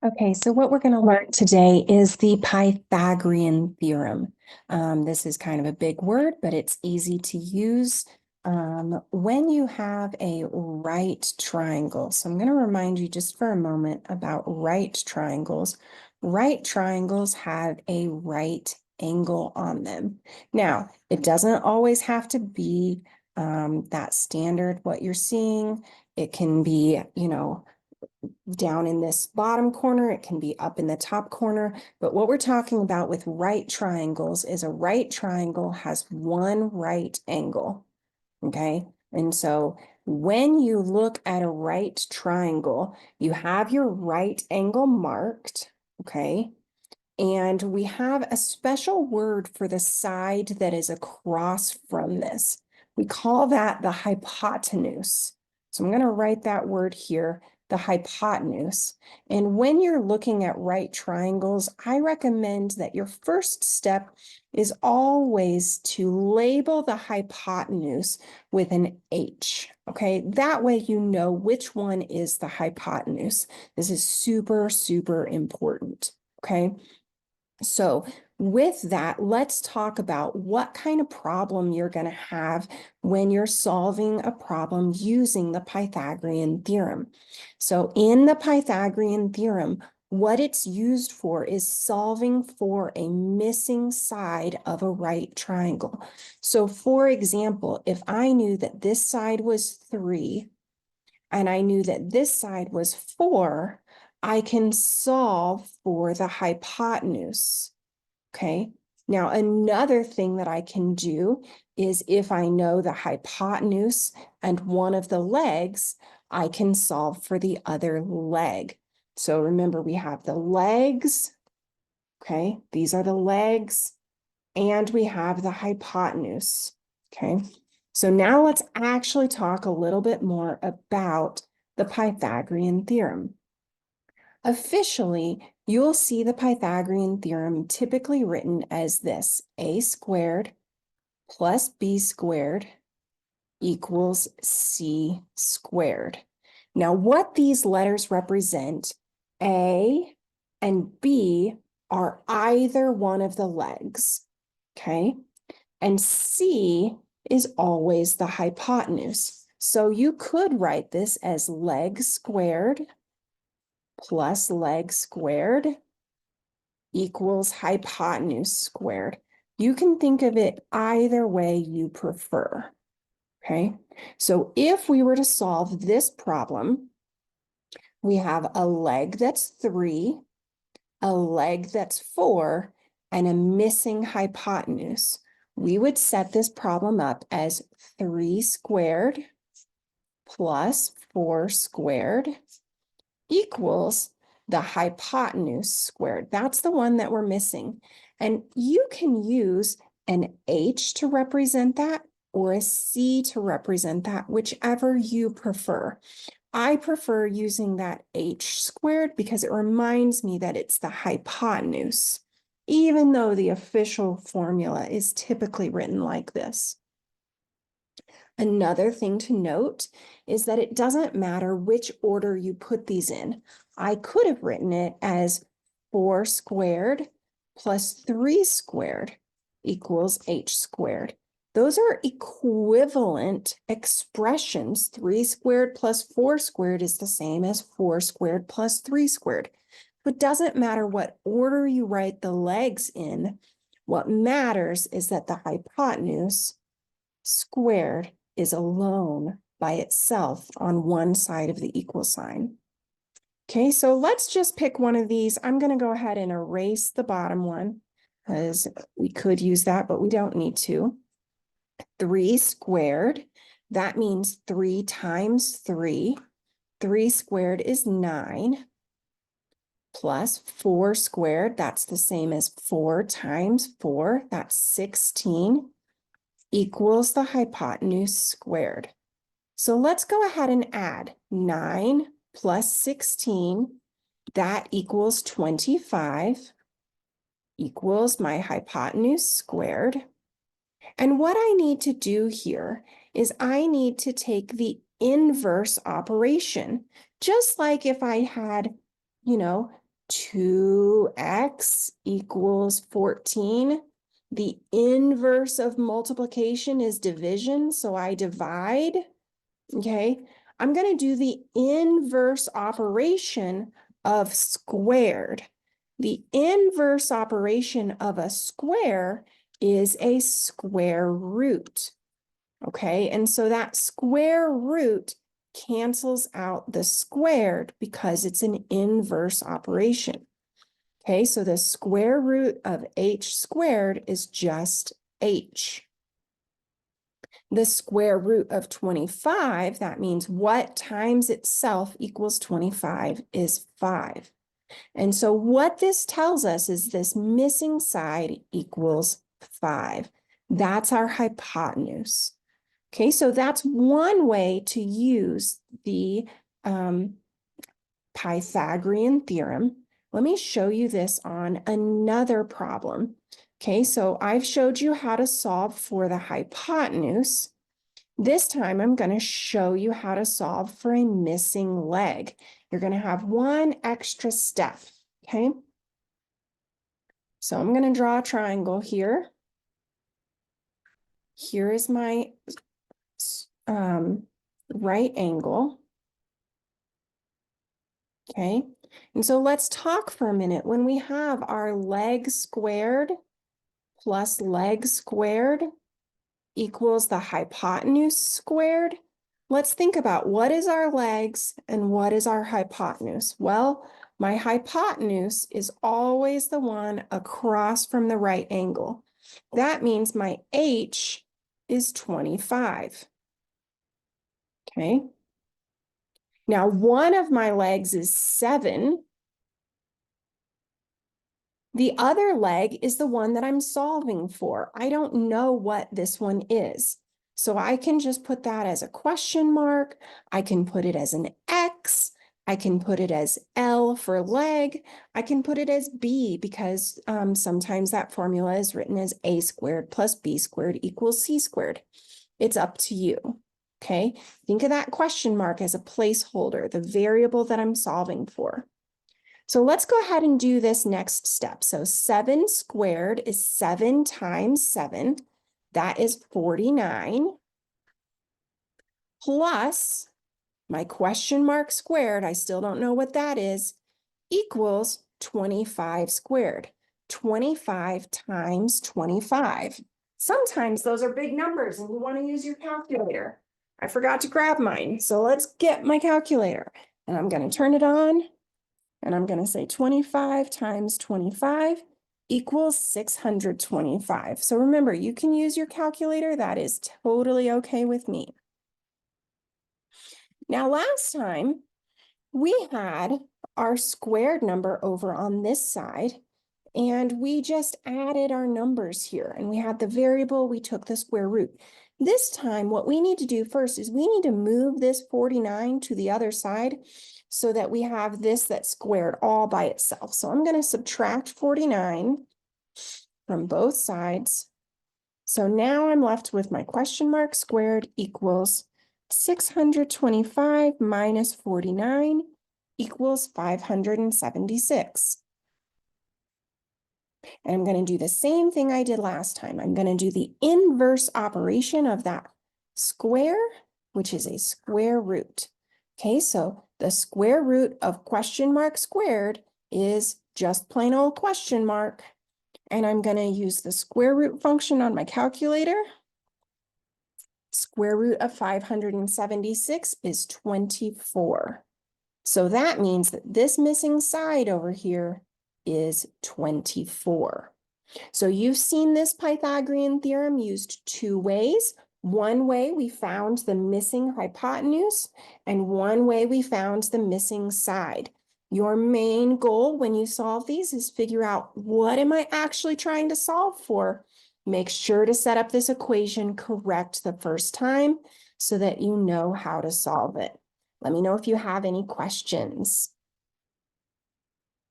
Okay, so what we're going to learn today is the Pythagorean theorem. This is kind of a big word, but it's easy to use when you have a right triangle. So I'm going to remind you just for a moment about right triangles. Right triangles have a right angle on them. Now, it doesn't always have to be that standard what you're seeing. It can be, down in this bottom corner, it can be up in the top corner. But what we're talking about with right triangles is a right triangle has one right angle, okay? And so when you look at a right triangle, you have your right angle marked, okay? And we have a special word for the side that is across from this. We call that the hypotenuse. So I'm going to write that word here, the hypotenuse. And when you're looking at right triangles, I recommend that your first step is always to label the hypotenuse with an H. Okay, that way you know which one is the hypotenuse. This is super, super important. Okay. So with that, let's talk about what kind of problem you're going to have when you're solving a problem using the Pythagorean theorem. So in the Pythagorean theorem, what it's used for is solving for a missing side of a right triangle. So for example, if I knew that this side was 3 and I knew that this side was 4, I can solve for the hypotenuse. Okay. Now, another thing that I can do is if I know the hypotenuse and one of the legs, I can solve for the other leg. So remember, we have the legs. Okay. These are the legs. And we have the hypotenuse. Okay. So now let's actually talk a little bit more about the Pythagorean theorem. Officially, you'll see the Pythagorean theorem typically written as this: a squared plus b squared equals c squared. Now, what these letters represent, a and b, are either one of the legs, okay? And c is always the hypotenuse. So you could write this as leg squared plus leg squared equals hypotenuse squared. You can think of it either way you prefer, okay? So if we were to solve this problem, we have a leg that's 3, a leg that's 4, and a missing hypotenuse. We would set this problem up as 3 squared plus 4 squared equals the hypotenuse squared. That's the one that we're missing. And you can use an H to represent that or a C to represent that, whichever you prefer. I prefer using that H squared because it reminds me that it's the hypotenuse, even though the official formula is typically written like this. Another thing to note is that it doesn't matter which order you put these in. I could have written it as 4 squared plus 3 squared equals h squared. Those are equivalent expressions. 3 squared plus 4 squared is the same as 4 squared plus 3 squared. But it doesn't matter what order you write the legs in. What matters is that the hypotenuse squared is alone by itself on one side of the equal sign. Okay, so let's just pick one of these. I'm going to go ahead and erase the bottom one because we could use that, but we don't need to. 3 squared, that means 3 times 3. 3 squared is 9. Plus 4 squared, that's the same as 4 times 4, that's 16. Equals the hypotenuse squared. So let's go ahead and add 9 plus 16, that equals 25, equals my hypotenuse squared. And what I need to do here is I need to take the inverse operation, just like if I had, 2x equals 14. The inverse of multiplication is division, so I divide. Okay, I'm going to do the inverse operation of squared. The inverse operation of a square is a square root. Okay, and so that square root cancels out the squared because it's an inverse operation. Okay, so the square root of h squared is just h. The square root of 25, that means what times itself equals 25 is 5. And so what this tells us is this missing side equals 5. That's our hypotenuse. Okay, so that's one way to use the Pythagorean theorem. Let me show you this on another problem. Okay, so I've showed you how to solve for the hypotenuse. This time I'm going to show you how to solve for a missing leg. You're going to have one extra step, okay? So I'm going to draw a triangle here. Here is my right angle. Okay, and so let's talk for a minute. When we have our leg squared plus leg squared equals the hypotenuse squared, let's think about what is our legs and what is our hypotenuse. Well, my hypotenuse is always the one across from the right angle. That means my h is 25. Okay. Now, one of my legs is 7. The other leg is the one that I'm solving for. I don't know what this one is. So I can just put that as a question mark. I can put it as an X. I can put it as L for leg. I can put it as B because sometimes that formula is written as a squared plus b squared equals c squared. It's up to you. Okay, think of that question mark as a placeholder, the variable that I'm solving for. So let's go ahead and do this next step. So 7 squared is 7 times 7. That is 49. Plus my question mark squared, I still don't know what that is, equals 25 squared. 25 times 25. Sometimes those are big numbers and you want to use your calculator. I forgot to grab mine, so let's get my calculator. And I'm going to turn it on, and I'm going to say 25 times 25 equals 625. So remember, you can use your calculator. That is totally okay with me. Now, last time, we had our squared number over on this side, and we just added our numbers here, and we had the variable, we took the square root. This time, what we need to do first is we need to move this 49 to the other side so that we have this that's squared all by itself. So I'm going to subtract 49 from both sides. So now I'm left with my question mark squared equals 625 minus 49 equals 576. And I'm going to do the same thing I did last time. I'm going to do the inverse operation of that square, which is a square root. Okay, so the square root of question mark squared is just plain old question mark. And I'm going to use the square root function on my calculator. Square root of 576 is 24. So that means that this missing side over here is 24. So you've seen this Pythagorean theorem used two ways. One way we found the missing hypotenuse, and one way we found the missing side. Your main goal when you solve these is figure out what am I actually trying to solve for. Make sure to set up this equation correct the first time so that you know how to solve it. Let me know if you have any questions.